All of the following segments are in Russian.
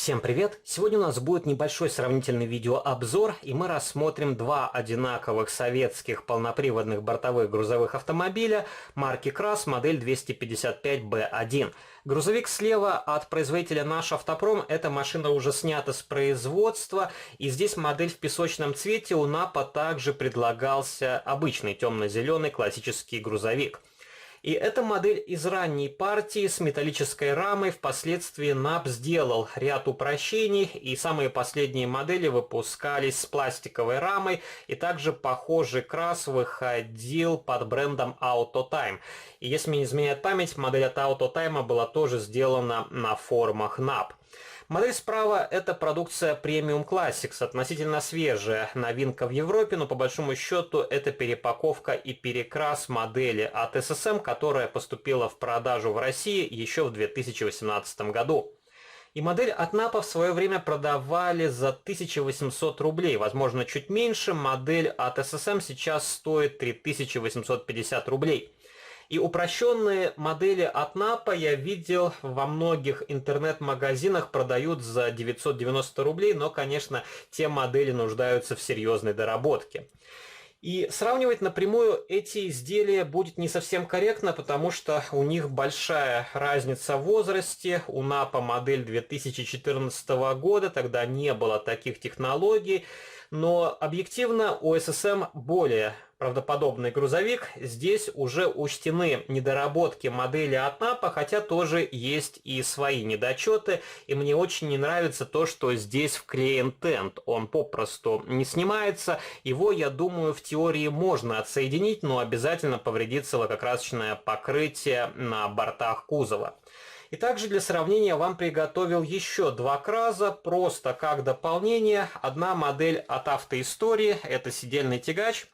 Всем привет! Сегодня у нас будет небольшой сравнительный видеообзор, и мы рассмотрим два одинаковых советских полноприводных бортовых грузовых автомобиля марки КРАС, модель 255Б1. Грузовик слева от производителя «Наш Автопром». Эта машина уже снята с производства, и здесь модель в песочном цвете. У НАПа также предлагался обычный темно-зеленый классический грузовик. И эта модель из ранней партии с металлической рамой. Впоследствии НАП сделал ряд упрощений, и самые последние модели выпускались с пластиковой рамой, и также похожий КРАС выходил под брендом AutoTime. И если мне не изменяет память, модель от AutoTime была тоже сделана на формах НАП. Модель справа – это продукция Premium Classics, относительно свежая новинка в Европе, но по большому счету это перепаковка и перекрас модели от SSM, которая поступила в продажу в России еще в 2018 году. И модель от НАПа в свое время продавали за 1800 рублей, возможно чуть меньше. Модель от SSM сейчас стоит 3850 рублей. И упрощенные модели от НАПа я видел во многих интернет-магазинах, продают за 990 рублей, но, конечно, те модели нуждаются в серьезной доработке. И сравнивать напрямую эти изделия будет не совсем корректно, потому что у них большая разница в возрасте. У НАПа модель 2014 года, тогда не было таких технологий. Но объективно у SSM более правдоподобный грузовик. Здесь уже учтены недоработки модели от НАПа, хотя тоже есть и свои недочеты. И мне очень не нравится то, что здесь вклеен тент. Он попросту не снимается. Его, я думаю, в теории можно отсоединить, но обязательно повредится лакокрасочное покрытие на бортах кузова. И также для сравнения вам приготовил еще два КРАСа, просто как дополнение. Одна модель от Автоистории, это сидельный тягач.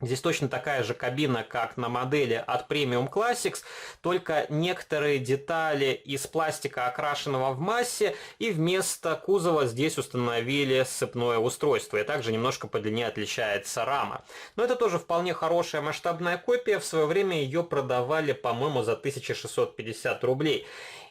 Здесь точно такая же кабина, как на модели от Premium Classics, только некоторые детали из пластика, окрашенного в массе, и вместо кузова здесь установили сцепное устройство. И также немножко по длине отличается рама. Но это тоже вполне хорошая масштабная копия. В свое время ее продавали, по-моему, за 1650 рублей.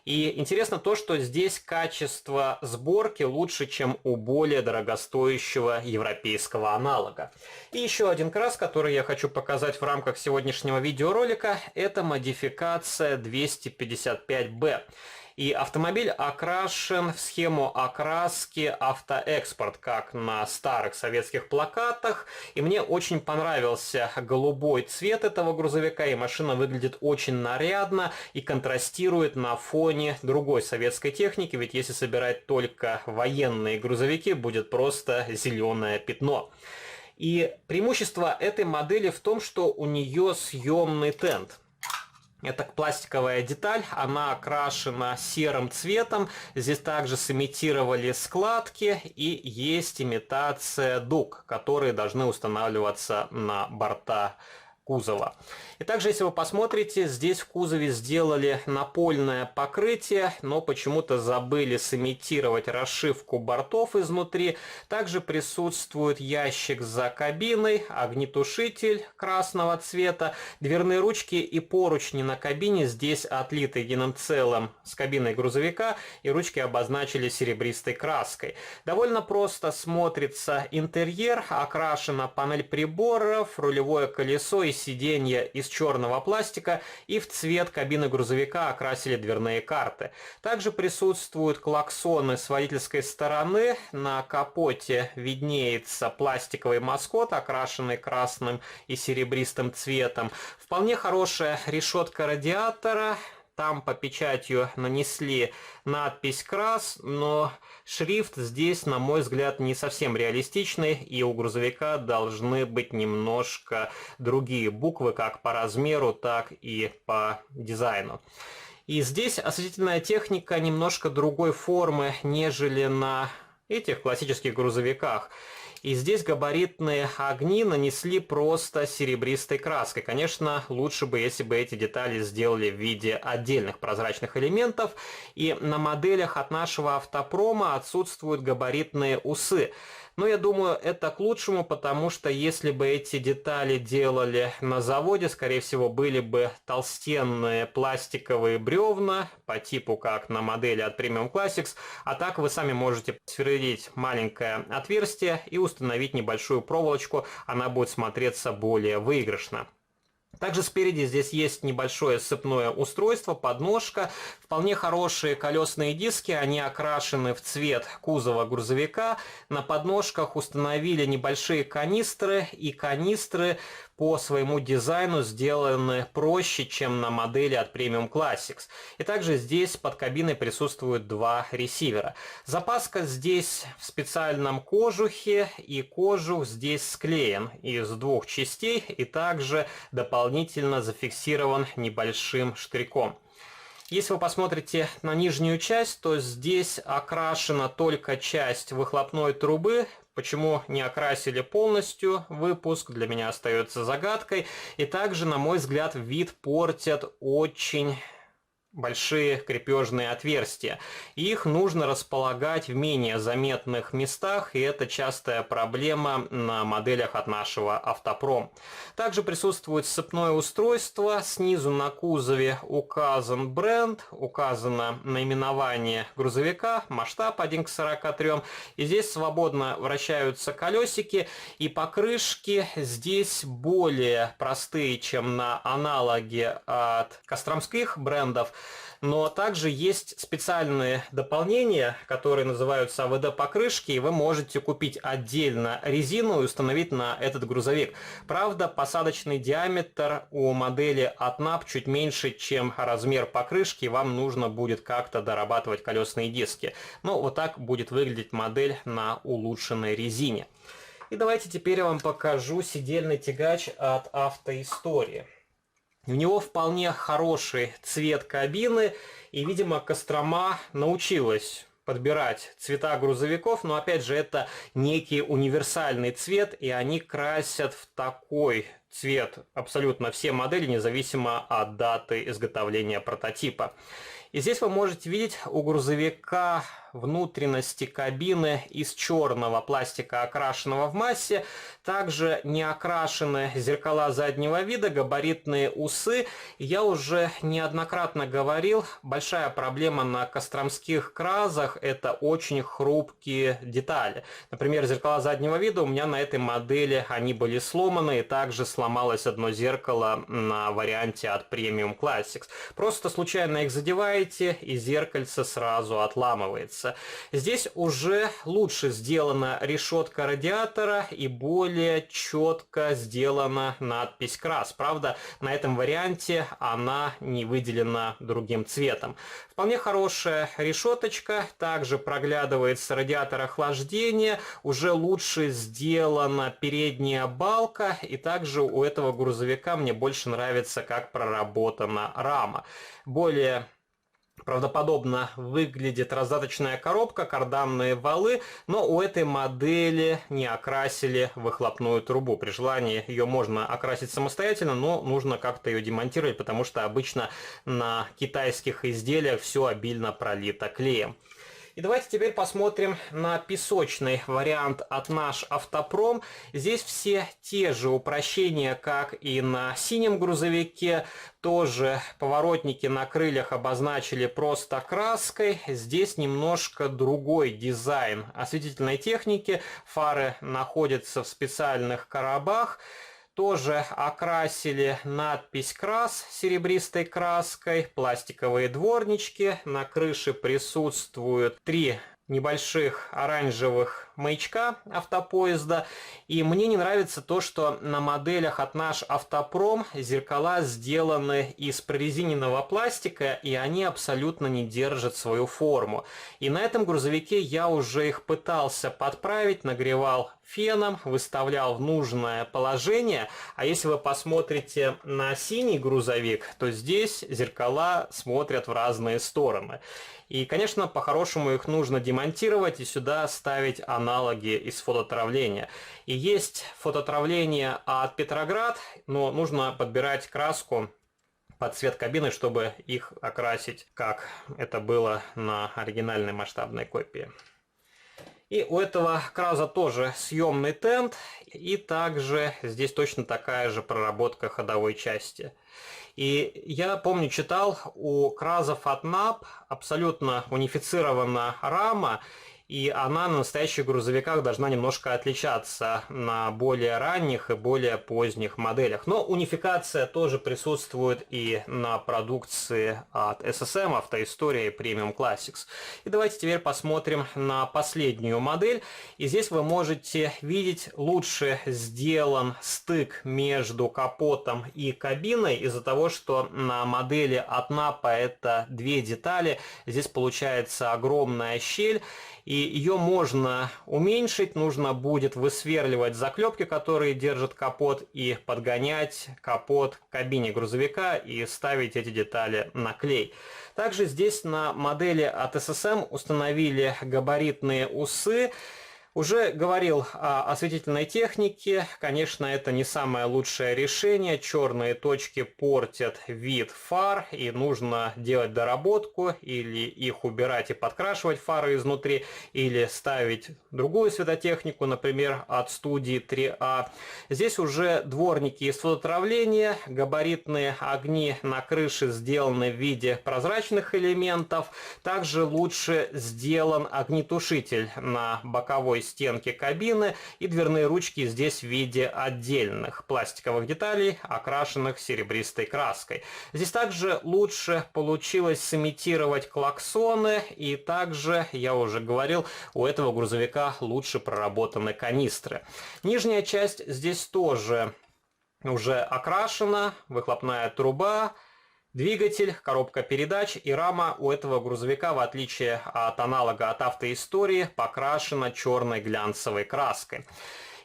И интересно то, что здесь качество сборки лучше, чем у более дорогостоящего европейского аналога. И еще один КРАС, который я хочу показать в рамках сегодняшнего видеоролика, это модификация 255Б. И автомобиль окрашен в схему окраски «Автоэкспорт», как на старых советских плакатах. И мне очень понравился голубой цвет этого грузовика, и машина выглядит очень нарядно и контрастирует на фоне другой советской техники, ведь если собирать только военные грузовики, будет просто зеленое пятно. И преимущество этой модели в том, что у нее съемный тент. Это пластиковая деталь, она окрашена серым цветом, здесь также сымитировали складки и есть имитация дуг, которые должны устанавливаться на борта кузова. И также, если вы посмотрите, здесь в кузове сделали напольное покрытие, но почему-то забыли сымитировать расшивку бортов изнутри. Также присутствует ящик за кабиной, огнетушитель красного цвета, дверные ручки и поручни на кабине здесь отлиты единым целым с кабиной грузовика, и ручки обозначили серебристой краской. Довольно просто смотрится интерьер, окрашена панель приборов, рулевое колесо и сиденье из черного пластика, и в цвет кабины грузовика окрасили дверные карты. Также присутствуют клаксоны с водительской стороны, на капоте виднеется пластиковый маскот, окрашенный красным и серебристым цветом. Вполне хорошая решетка радиатора. Там по печатью нанесли надпись «КРАС», но шрифт здесь, на мой взгляд, не совсем реалистичный, и у грузовика должны быть немножко другие буквы, как по размеру, так и по дизайну. И здесь осветительная техника немножко другой формы, нежели на этих классических грузовиках. И здесь габаритные огни нанесли просто серебристой краской. Конечно, лучше бы, если бы эти детали сделали в виде отдельных прозрачных элементов. И на моделях от нашего автопрома отсутствуют габаритные усы. Но я думаю, это к лучшему, потому что если бы эти детали делали на заводе, скорее всего, были бы толстенные пластиковые бревна по типу как на модели от Premium Classics, а так вы сами можете сверлить маленькое отверстие и установить небольшую проволочку, она будет смотреться более выигрышно. Также спереди здесь есть небольшое сцепное устройство, подножка, вполне хорошие колесные диски, они окрашены в цвет кузова грузовика. На подножках установили небольшие канистры, и канистры по своему дизайну сделаны проще, чем на модели от Premium Classics. И также здесь под кабиной присутствуют два ресивера. Запаска здесь в специальном кожухе, и кожух здесь склеен из двух частей и также дополнительно зафиксирован небольшим штриком. Если вы посмотрите на нижнюю часть, то здесь окрашена только часть выхлопной трубы. Почему не окрасили полностью выпуск, для меня остается загадкой. И также, на мой взгляд, вид портят очень большие крепежные отверстия. Их нужно располагать в менее заметных местах, и это частая проблема на моделях от нашего Автопром. Также присутствует сцепное устройство. Снизу на кузове указан бренд, указано наименование грузовика, масштаб 1:43. И здесь свободно вращаются колесики, и покрышки здесь более простые, чем на аналоге от костромских брендов. Но также есть специальные дополнения, которые называются АВД-покрышки, и вы можете купить отдельно резину и установить на этот грузовик. Правда, посадочный диаметр у модели от NAP чуть меньше, чем размер покрышки, и вам нужно будет как-то дорабатывать колесные диски. Но вот так будет выглядеть модель на улучшенной резине. И давайте теперь я вам покажу сидельный тягач от Автоистории. У него вполне хороший цвет кабины, и, видимо, Кострома научилась подбирать цвета грузовиков, но, опять же, это некий универсальный цвет, и они красят в такой цвет абсолютно все модели, независимо от даты изготовления прототипа. И здесь вы можете видеть у грузовика внутренности кабины из черного пластика, окрашенного в массе. Также не окрашены зеркала заднего вида, габаритные усы. Я уже неоднократно говорил, большая проблема на костромских кразах – это очень хрупкие детали. Например, зеркала заднего вида у меня на этой модели они были сломаны, и также сломалось одно зеркало на варианте от Premium Classics. Просто случайно их задеваете, и зеркальце сразу отламывается. Здесь уже лучше сделана решетка радиатора и более четко сделана надпись «КРАС». Правда, на этом варианте она не выделена другим цветом. Вполне хорошая решеточка, также проглядывает с радиатора охлаждения, уже лучше сделана передняя балка, и также у этого грузовика мне больше нравится, как проработана рама. Более правдоподобно выглядит раздаточная коробка, карданные валы, но у этой модели не окрасили выхлопную трубу. При желании ее можно окрасить самостоятельно, но нужно как-то ее демонтировать, потому что обычно на китайских изделиях все обильно пролито клеем. И давайте теперь посмотрим на песочный вариант от наш Автопром. Здесь все те же упрощения, как и на синем грузовике. Тоже поворотники на крыльях обозначили просто краской. Здесь немножко другой дизайн осветительной техники. Фары находятся в специальных коробах. Тоже окрасили надпись «КРАС» серебристой краской, пластиковые дворнички, на крыше присутствуют 3 небольших оранжевых маячка автопоезда. И мне не нравится то, что на моделях от наш Автопром зеркала сделаны из прорезиненного пластика, и они абсолютно не держат свою форму. И на этом грузовике я уже их пытался подправить, нагревал феном, выставлял в нужное положение. А если вы посмотрите на синий грузовик, то здесь зеркала смотрят в разные стороны. И, конечно, по-хорошему их нужно демонтировать и сюда ставить аналоги из фототравления. И есть фототравление от Петроград, но нужно подбирать краску под цвет кабины, чтобы их окрасить, как это было на оригинальной масштабной копии. И у этого Краза тоже съемный тент, и также здесь точно такая же проработка ходовой части. И я помню, читал, у Краза FatNap абсолютно унифицирована рама, и она на настоящих грузовиках должна немножко отличаться на более ранних и более поздних моделях. Но унификация тоже присутствует и на продукции от SSM, Автоистория и Premium Classics. И давайте теперь посмотрим на последнюю модель. И здесь вы можете видеть, лучше сделан стык между капотом и кабиной, из-за того, что на модели от NAPA это две детали. Здесь получается огромная щель. И ее можно уменьшить, нужно будет высверливать заклепки, которые держат капот, и подгонять капот к кабине грузовика и ставить эти детали на клей. Также здесь на модели от SSM установили габаритные усы. Уже говорил о осветительной технике. Конечно, это не самое лучшее решение. Черные точки портят вид фар, и нужно делать доработку, или их убирать и подкрашивать фары изнутри, или ставить другую светотехнику, например, от студии 3А. Здесь уже дворники из фототравления, габаритные огни на крыше сделаны в виде прозрачных элементов. Также лучше сделан огнетушитель на боковой стенки кабины, и дверные ручки здесь в виде отдельных пластиковых деталей, окрашенных серебристой краской. Здесь также лучше получилось сымитировать клаксоны, и также, я уже говорил, у этого грузовика лучше проработаны канистры. Нижняя часть здесь тоже уже окрашена, выхлопная труба, двигатель, коробка передач, и рама у этого грузовика, в отличие от аналога от Автоистории, покрашена черной глянцевой краской.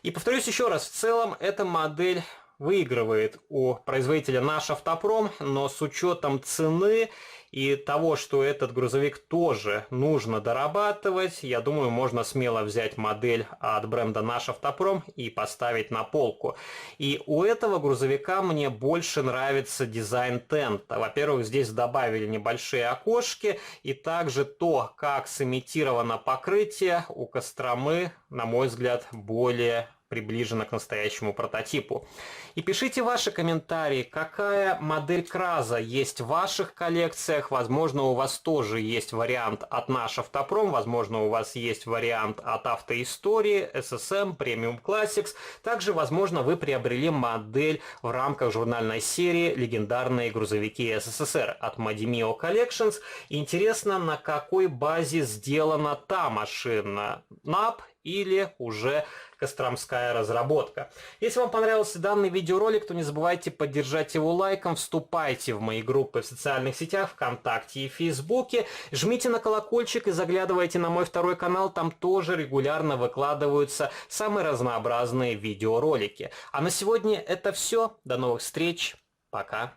И повторюсь еще раз, в целом эта модель выигрывает у производителя наш Автопром, но с учетом цены и того, что этот грузовик тоже нужно дорабатывать, я думаю, можно смело взять модель от бренда наш Автопром и поставить на полку. И у этого грузовика мне больше нравится дизайн тента. Во-первых, здесь добавили небольшие окошки, и также то, как сымитировано покрытие у Костромы, на мой взгляд, более приближена к настоящему прототипу. И пишите ваши комментарии, какая модель Краза есть в ваших коллекциях. Возможно, у вас тоже есть вариант от наш Автопром, возможно, у вас есть вариант от Автоистории, SSM, Premium Classics. Также, возможно, вы приобрели модель в рамках журнальной серии «Легендарные грузовики СССР» от Madimio Collections. Интересно, на какой базе сделана та машина, NAP или уже костромская разработка. Если вам понравился данный видеоролик, то не забывайте поддержать его лайком, вступайте в мои группы в социальных сетях, ВКонтакте и Фейсбуке, жмите на колокольчик и заглядывайте на мой второй канал, там тоже регулярно выкладываются самые разнообразные видеоролики. А на сегодня это все, до новых встреч, пока!